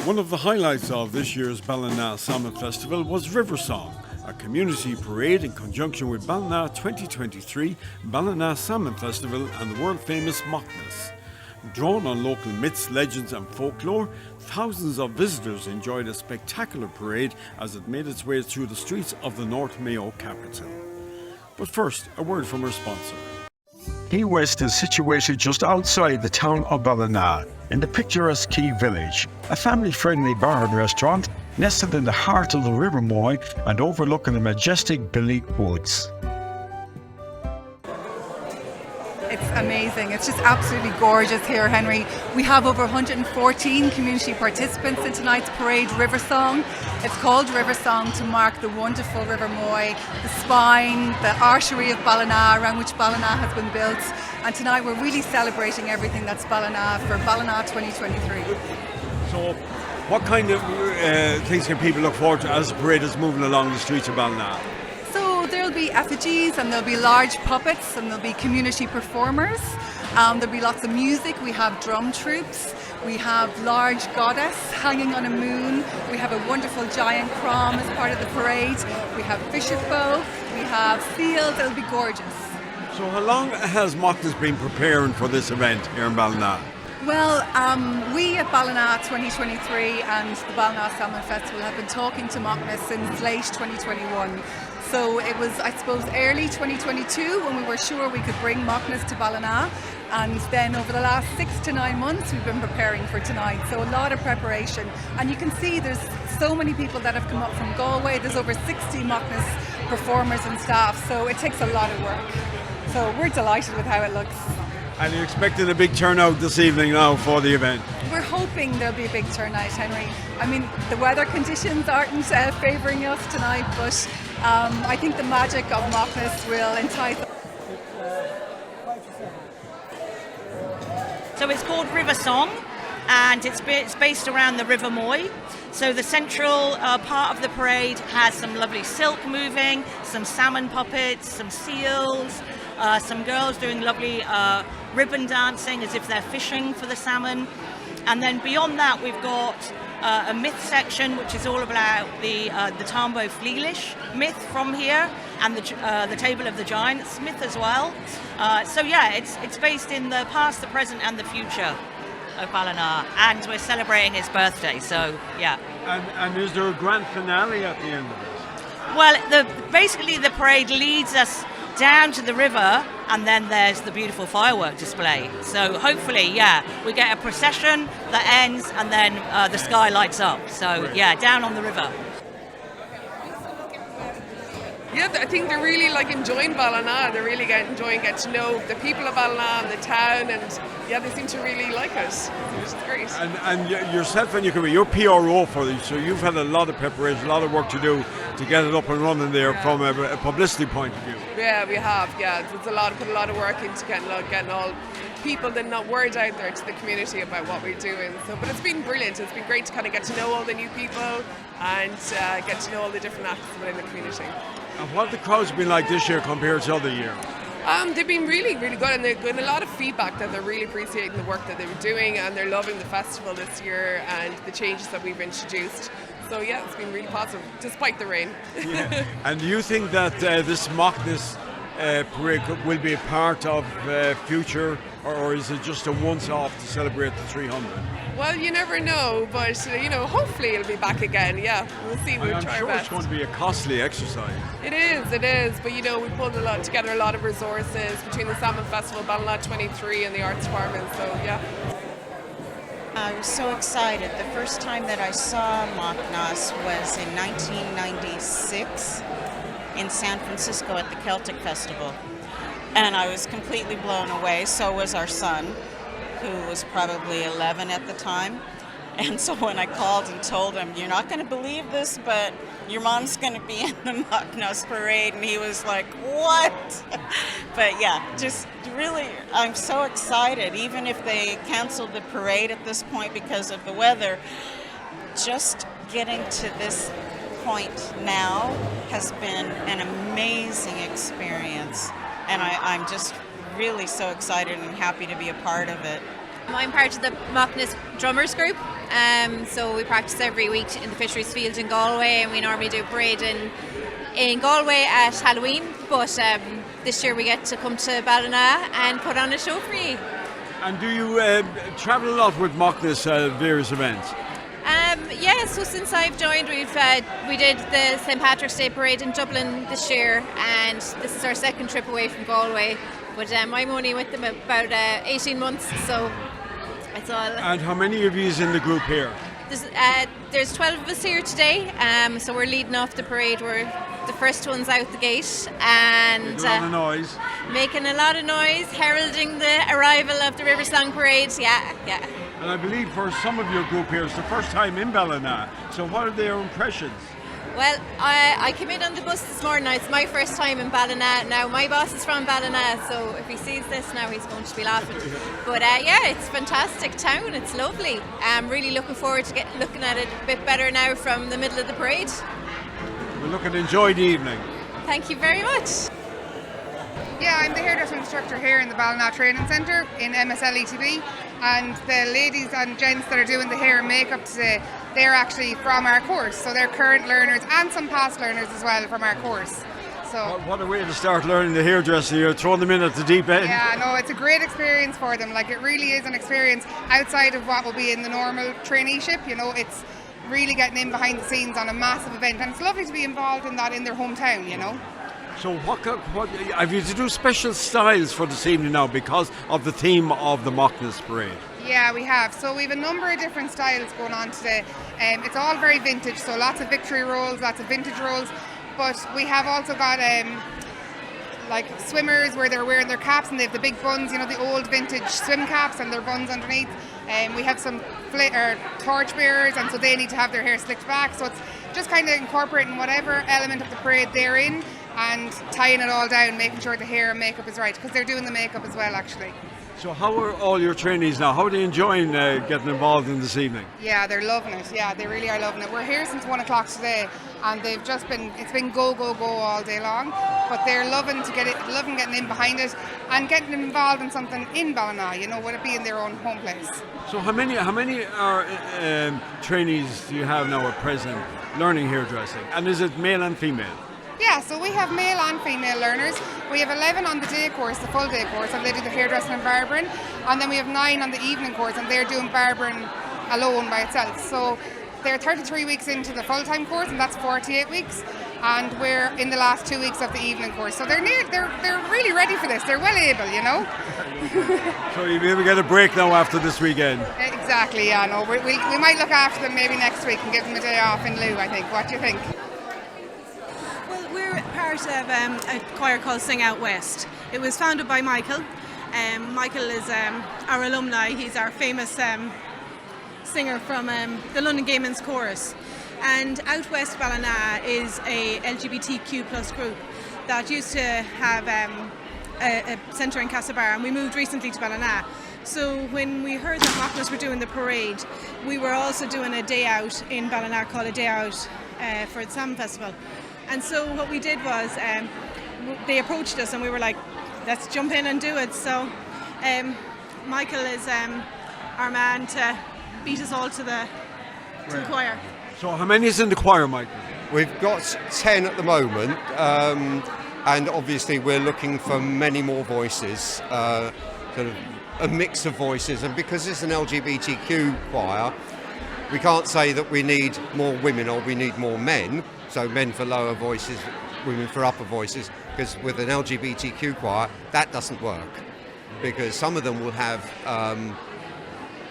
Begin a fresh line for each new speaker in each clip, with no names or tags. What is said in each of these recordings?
One of the highlights of this year's Ballina Salmon Festival was Riversong, a community parade in conjunction with Ballina 2023, Ballina Salmon Festival and the world-famous Macnas. Drawn on local myths, legends and folklore, thousands of visitors enjoyed a spectacular parade as it made its way through the streets of the North Mayo capital. But first, a word from our sponsor.
Key West is situated just outside the town of Ballina, in the picturesque Key Village, a family-friendly bar and restaurant nestled in the heart of the River Moy and overlooking the majestic Billy Woods.
It's amazing. It's just absolutely gorgeous here, Henry. We have over 114 community participants in tonight's parade, Riversong. It's called Riversong to mark the wonderful River Moy, the spine, the artery of Ballina around which Ballina has been built. And tonight we're really celebrating everything that's Ballina for Ballina 2023.
So, what kind of things can people look forward to as the parade is moving along the streets of Ballina?
So there'll be effigies and there'll be large puppets and there'll be community performers. There'll be lots of music. We have drum troops. We have large goddess hanging on a moon. We have a wonderful giant crom as part of the parade. We have fisher folk. We have seals. It'll be gorgeous.
So how long has Macnas been preparing for this event here in Ballina?
Well, we at Ballina 2023 and the Ballina Salmon Festival have been talking to Macnas since late 2021. So it was, I suppose, early 2022 when we were sure we could bring Macnas to Ballina. And then over the last 6 to 9 months, we've been preparing for tonight. So a lot of preparation. And you can see there's so many people that have come up from Galway. There's over 60 Macnas performers and staff. So it takes a lot of work. So we're delighted with how it looks.
And you're expecting a big turnout this evening now for the event?
We're hoping there'll be a big turnout, Henry. I mean, the weather conditions aren't favouring us tonight, but I think the magic of Macnas will entice.
So it's called Riversong, and it's based around the River Moy. So the central part of the parade has some lovely silk moving, some salmon puppets, some seals, some girls doing lovely ribbon dancing as if they're fishing for the salmon. And then beyond that we've got a myth section which is all about the Tambo Fleelish myth from here, and the Table of the Giants myth as well. So yeah, it's based in the past, the present and the future of Ballina, and we're celebrating his birthday, so yeah.
And is there a grand finale at the end of it?
Well, basically the parade leads us down to the river, and then there's the beautiful firework display. So hopefully, yeah, we get a procession that ends, and then the sky lights up. So yeah, down on the river.
Yeah, I think they're really enjoying Ballina. They're really enjoying getting to know the people of Ballina and the town, and yeah, they seem to really like it, which is great.
And yourself and you're PRO for these, so you've had a lot of preparation, a lot of work to do to get it up and running there from a publicity point of view.
Yeah, we have. Yeah, there's put a lot of work into getting all people, then not word out there to the community about what we're doing. So, but it's been brilliant. It's been great to kind of get to know all the new people and get to know all the different actors within the community.
And what have the crowds been like this year compared to other years?
They've been really, really good, and they've gotten a lot of feedback that they're really appreciating the work that they were doing, and they're loving the festival this year and the changes that we've introduced. So yeah, it's been really positive, despite the rain.
Yeah. And do you think that this Macnas parade will be a part of future, or is it just a once-off to celebrate the 300?
Well, you never know, but hopefully it'll be back again. Yeah, we'll see. We'll try our best.
It's going to be a costly exercise.
It is. But we pulled together a lot of resources between the Salmon Festival, Ballina 23, and the Arts Department. So yeah.
I was so excited. The first time that I saw Macnas was in 1996 in San Francisco at the Celtic Festival. And I was completely blown away. So was our son, who was probably 11 at the time. And so when I called and told him, "You're not going to believe this, but your mom's going to be in the Macnas parade," and he was like, "What?" But yeah, just really, I'm so excited. Even if they canceled the parade at this point because of the weather, just getting to this point now has been an amazing experience. And I'm just really so excited and happy to be a part of it.
I'm part of the Macnas drummers group, so we practice every week in the Fisheries Field in Galway, and we normally do a parade in Galway at Halloween, but this year we get to come to Ballina and put on a show for you.
And do you travel a lot with Macnas various events?
Yeah, so since I've joined, we did the St Patrick's Day Parade in Dublin this year, and this is our second trip away from Galway. But I'm only with them about 18 months, so it's all.
And how many of you is in the group here?
There's 12 of us here today, so we're leading off the parade. We're the first ones out the gate, and
Making a lot of noise.
Making a lot of noise, heralding the arrival of the Riversong Parade. Yeah.
And I believe for some of your group here, it's the first time in Ballina. So what are their impressions?
Well, I came in on the bus this morning. It's my first time in Ballina. Now, my boss is from Ballina, so if he sees this now, he's going to be laughing. But yeah, it's a fantastic town. It's lovely. I'm really looking forward to looking at it a bit better now from the middle of the parade.
We're looking to enjoy the evening.
Thank you very much.
Yeah, I'm the hairdressing instructor here in the Ballina Training Centre in MSL ETB, and the ladies and gents that are doing the hair and makeup today, they're actually from our course, so they're current learners and some past learners as well from our course. So
what a way to start learning the hairdressing. You're throwing them in at the deep end.
yeah, no, it's a great experience for them. Like, it really is an experience outside of what will be in the normal traineeship. You know, it's really getting in behind the scenes on a massive event, and it's lovely to be involved in that in their hometown, you know.
So what have you to do special styles for this evening now because of the theme of the Macnas Parade?
Yeah, we have. So we have a number of different styles going on today. It's all very vintage, so lots of victory rolls, lots of vintage rolls. But we have also got like swimmers where they're wearing their caps and they have the big buns, you know, the old vintage swim caps and their buns underneath. We have some torch bearers, and so they need to have their hair slicked back. So it's just kind of incorporating whatever element of the parade they're in and tying it all down, making sure the hair and makeup is right, because they're doing the makeup as well, actually.
So how are all your trainees now? How are they enjoying getting involved in this evening?
Yeah, they're loving it. Yeah, they really are loving it. We're here since 1 o'clock today, and it's been go all day long, but they're loving getting in behind it and getting involved in something in Ballina, you know, would it be in their own home place.
So how many are trainees do you have now at present learning hairdressing? And is it male and female?
Yeah, so we have male and female learners. We have 11 on the day course, the full day course, and they do the hairdressing and barbering. And then we have 9 on the evening course, and they're doing barbering alone by itself. So they're 33 weeks into the full-time course, and that's 48 weeks. And we're in the last 2 weeks of the evening course. So they're really ready for this. They're well able, you know.
So you'll be able to get a break now after this weekend.
Exactly, yeah. No, we might look after them maybe next week and give them a day off in lieu, I think. What do you think?
We're part of a choir called Sing Out West. It was founded by Michael. Michael is our alumni. He's our famous singer from the London Gay Men's Chorus. And Out West Ballina is a LGBTQ plus group that used to have a centre in Castlebar, and we moved recently to Ballina. So when we heard that Macnas were doing the parade, we were also doing a day out in Ballina called a day out for the Salmon Festival. And so what we did was they approached us and we were like, let's jump in and do it. So Michael is our man to beat us all to the choir.
So how many is in the choir, Michael?
We've got 10 at the moment, and obviously we're looking for many more voices, sort of a mix of voices. And because it's an LGBTQ choir, we can't say that we need more women or we need more men. So men for lower voices, women for upper voices, because with an LGBTQ choir, that doesn't work. Because some of them will have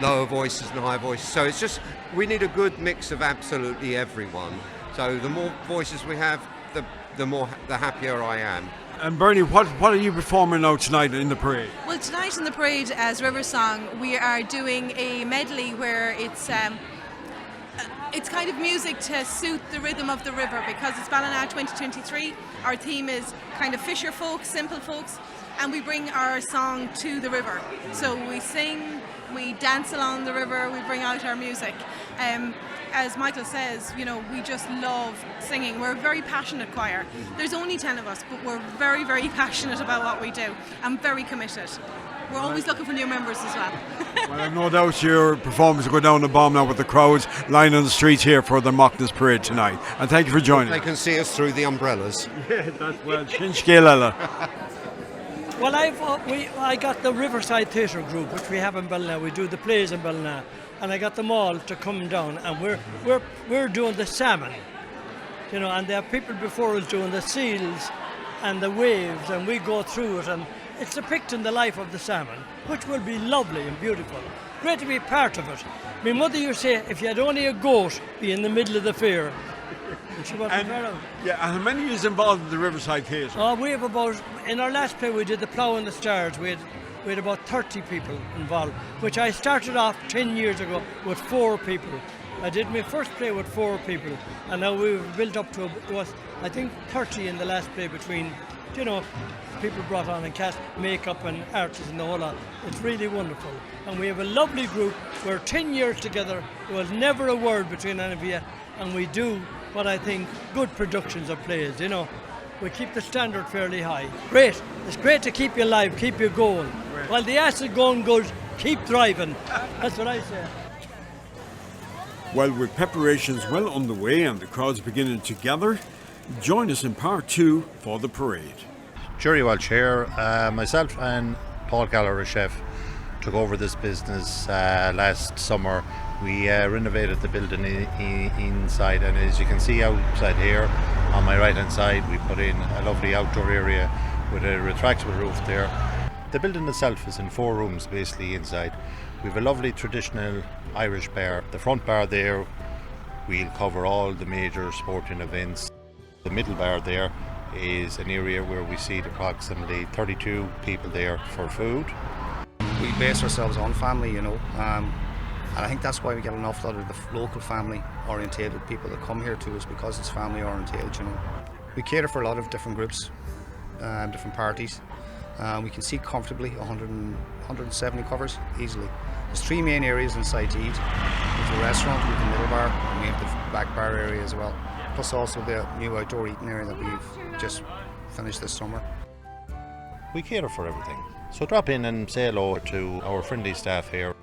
lower voices and higher voices. So it's just, we need a good mix of absolutely everyone. So the more voices we have, the happier I am.
And Bernie, what are you performing now tonight in the parade?
Well, tonight in the parade as Riversong, we are doing a medley where it's kind of music to suit the rhythm of the river, because it's Ballina 2023. Our theme is kind of fisher folk, simple folks, and we bring our song to the river. So we sing, we dance along the river, we bring out our music. As Michael says, you know, we just love singing. We're a very passionate choir. There's only 10 of us, but we're very, very passionate about what we do and very committed. we're always looking for new members as well.
Well, I've no doubt your performance will go down the bomb now with the crowds lining the streets here for the Macnas Parade tonight. And thank you for joining
They
us.
can see us through the umbrellas.
Yeah, that's well. Shinshkelala.
Well, I got the Riverside Theatre Group, which we have in Ballina. We do the plays in Ballina, and I got them all to come down, and we're doing the salmon, you know, and there are people before us doing the seals and the waves, and we go through it, and it's depicting the life of the salmon, which will be lovely and beautiful. Great to be part of it. My mother used to say, if you had only a goat, be in the middle of the fair. And she wasn't around.
Yeah, and how many is involved in the Riverside Theatre?
Oh, we have about, in our last play we did The Plough and the Stars, we had about 30 people involved, which I started off 10 years ago with 4 people. I did my first play with 4 people, and now we've built up to, I think, 30 in the last play between, you know, people brought on and cast makeup and artists and the whole lot. It's really wonderful. And we have a lovely group. We're 10 years together. There was never a word between any of you, and we do what I think good productions of plays, you know. We keep the standard fairly high. Great. It's great to keep you alive, keep you going. Great. While the ass is going good, keep driving. That's what I say.
Well, with preparations well underway and the crowds beginning to gather, join us in part 2 for the parade.
Jury Walsh here. Myself and Paul Gallagher, chef, took over this business last summer. We renovated the building inside, and as you can see outside here on my right hand side, we put in a lovely outdoor area with a retractable roof there. The building itself is in 4 rooms basically inside. We have a lovely traditional Irish bar. The front bar there, we'll cover all the major sporting events. The middle bar there is an area where we seat approximately 32 people there for food.
We base ourselves on family, you know, and I think that's why we get an awful lot of the local family orientated people that come here to us, because it's family orientated, you know. We cater for a lot of different groups, different parties. We can seat comfortably 170 covers easily. There's 3 main areas inside to eat. There's the restaurant, we have the middle bar, and we have the back bar area as well. Plus also the new outdoor eating area that we've just finished this summer.
We cater for everything. So drop in and say hello to our friendly staff here.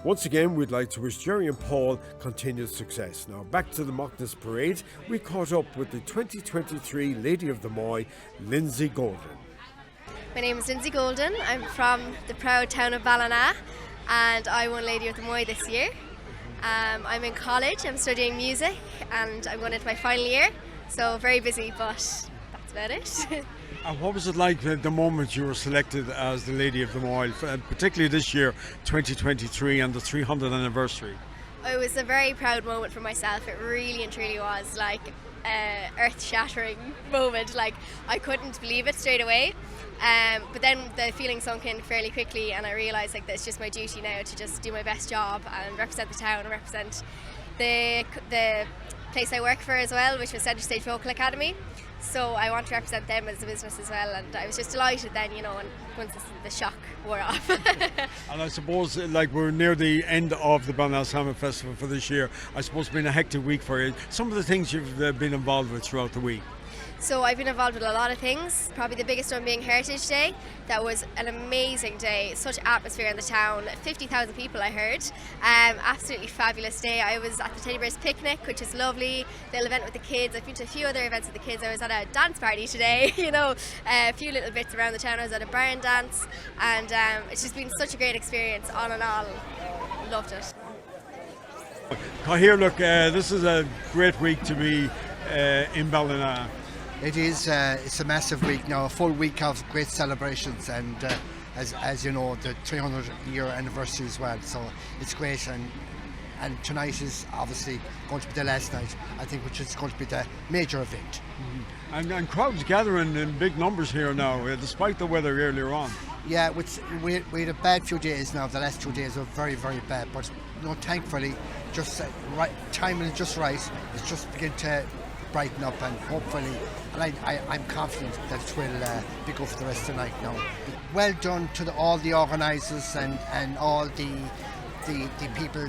Once again, we'd like to wish Jerry and Paul continued success. Now, back to the Macnas Parade, we caught up with the 2023 Lady of the Moy, Lindsay Golden.
My name is Lindsay Golden. I'm from the proud town of Ballina, and I won Lady of the Moy this year. I'm in college, I'm studying music, and I'm going into my final year, so very busy, but that's about it.
And what was it like the moment you were selected as the Lady of the Moy, particularly this year, 2023, and the 300th anniversary?
It was a very proud moment for myself. It really and truly was like earth-shattering moment. Like, I couldn't believe it straight away. But then the feeling sunk in fairly quickly, and I realised like that it's just my duty now to just do my best job and represent the town and represent the place I work for as well, which was Centre Stage Vocal Academy. So I want to represent them as a business as well, and I was just delighted then, you know, and once the shock wore off.
And I suppose, like, we're near the end of the Ballina Salmon Festival for this year. I suppose it's been a hectic week for you. Some of the things you've been involved with throughout the week.
So I've been involved with a lot of things, probably the biggest one being Heritage Day. That was an amazing day, such atmosphere in the town, 50,000 people I heard. Absolutely fabulous day. I was at the Teddy Bears picnic, which is lovely, little event with the kids. I've been to a few other events with the kids. I was at a dance party today, you know, a few little bits around the town. I was at a barn dance, and it's just been such a great experience, all in all. Loved it.
Here, look, this is a great week to be in Ballina.
It is. It's a massive week now, a full week of great celebrations, and as you know, the 300-year anniversary as well. So it's great, and tonight is obviously going to be the last night, I think, which is going to be the major event.
Mm-hmm. And crowds gathering in big numbers here now, despite the weather earlier on.
Yeah, we had a bad few days now. The last 2 days were very, very bad, but you know, thankfully, just right, timing is just right. It's just beginning to brighten up, and hopefully, and I'm confident that it will be good for the rest of the night now. Well done to all the organisers and all the people,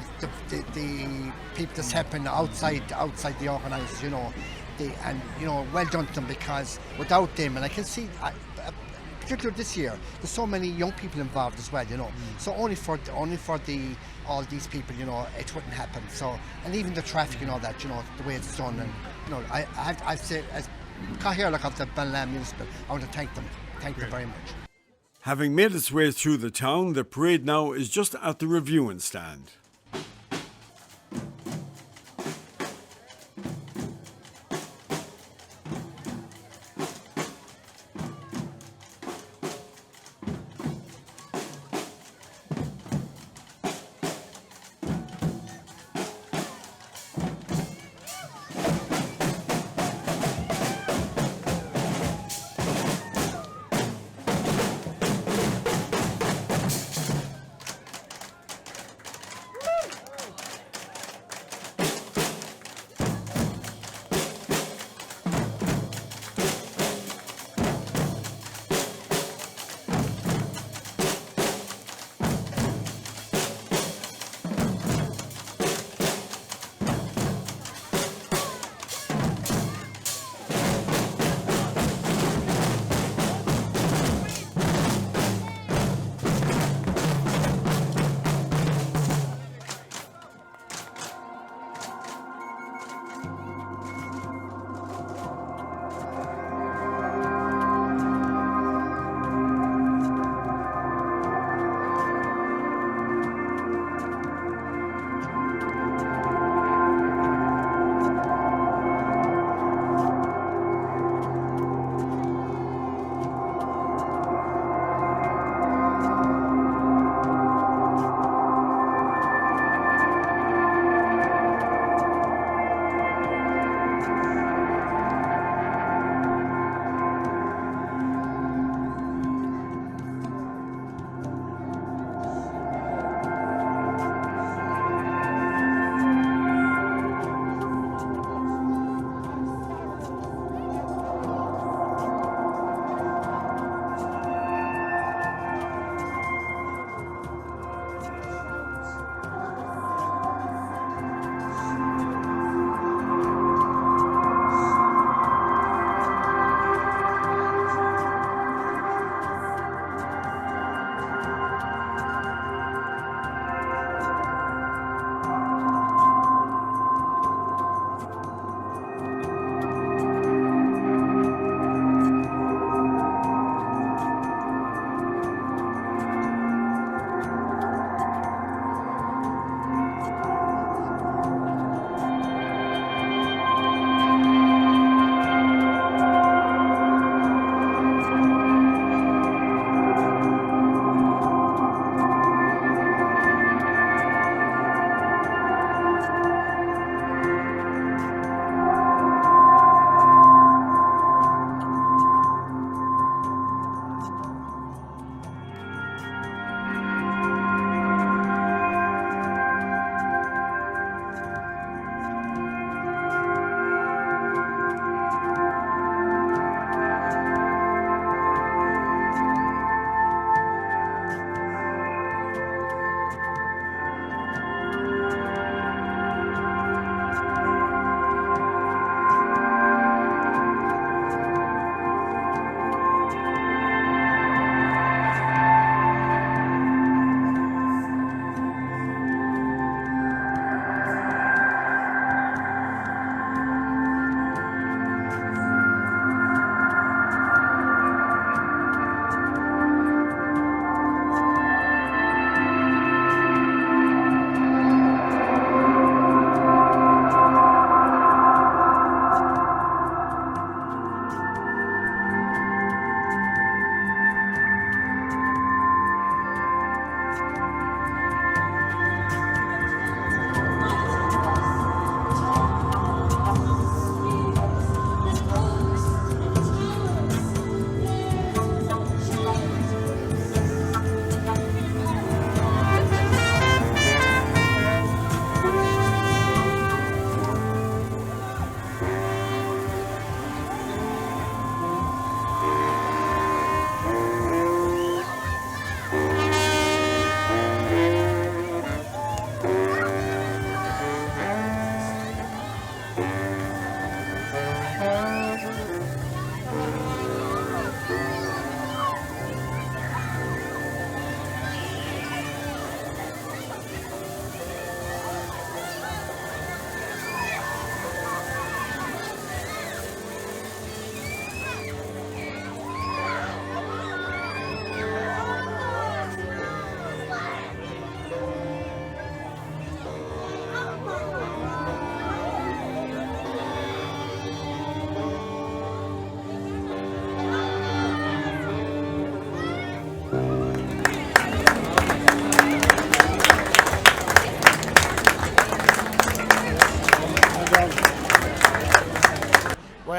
the people that's happening outside the organisers, you know. And you know, well done to them, because without them, and I can see particularly this year, there's so many young people involved as well, you know. So only for all these people, you know, it wouldn't happen. So, and even the traffic and all that, you know, the way it's done, and you know, I've said as Cathaoirleach of the Ballina Municipal, I want to thank them very much.
Having made its way through the town, the parade now is just at the reviewing stand.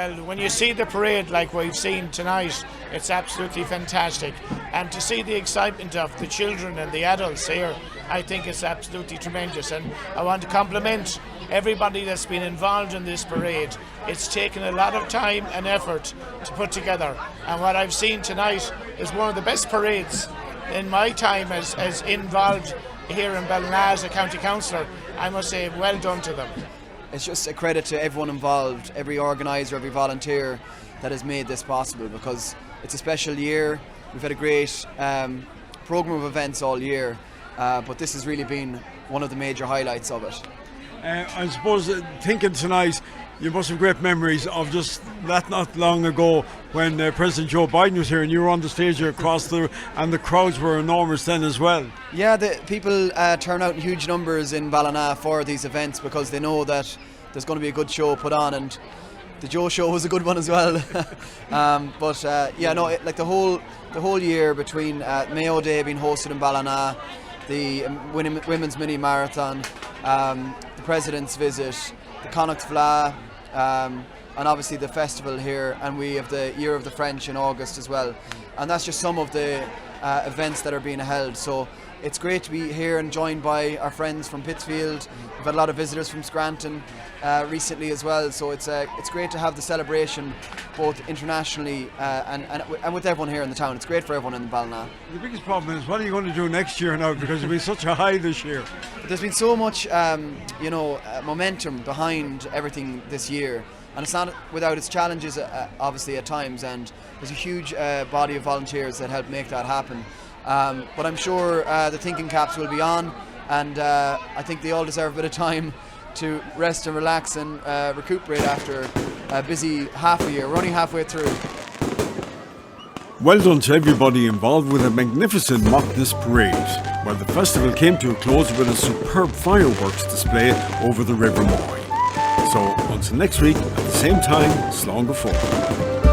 Well, when you see the parade like we've seen tonight, it's absolutely fantastic. And to see the excitement of the children and the adults here, I think it's absolutely tremendous. And I want to compliment everybody that's been involved in this parade. It's taken a lot of time and effort to put together. And what I've seen tonight is one of the best parades in my time as involved here in Ballina as a county councillor. I must say, well done to them.
It's just a credit to everyone involved, every organiser, every volunteer that has made this possible, because it's a special year. We've had a great programme of events all year, but this has really been one of the major highlights of it.
I suppose thinking tonight, you must have great memories of just that not long ago when President Joe Biden was here and you were on the stage here and the crowds were enormous then as well.
Yeah, the people turn out in huge numbers in Ballina for these events because they know that there's going to be a good show put on, and the Joe show was a good one as well. Like the whole year between Mayo Day being hosted in Ballina, the women's mini marathon, the President's visit, the Connacht Vla, and obviously the festival here, and we have the Year of the French in August as well. And that's just some of the events that are being held. So it's great to be here and joined by our friends from Pittsfield. We've had a lot of visitors from Scranton recently as well. So it's great to have the celebration both internationally and with everyone here in the town. It's great for everyone in Ballina.
The biggest problem is, what are you going to do next year now, because there's been such a high this year?
There's been so much momentum behind everything this year, and it's not without its challenges obviously at times, and there's a huge body of volunteers that help make that happen. But I'm sure the thinking caps will be on, and I think they all deserve a bit of time to rest and relax and recuperate after a busy half a year. We're only halfway through.
Well done to everybody involved with a magnificent Macnas Parade, while the festival came to a close with a superb fireworks display over the River Moy. So until next week at the same time, slán go fóill.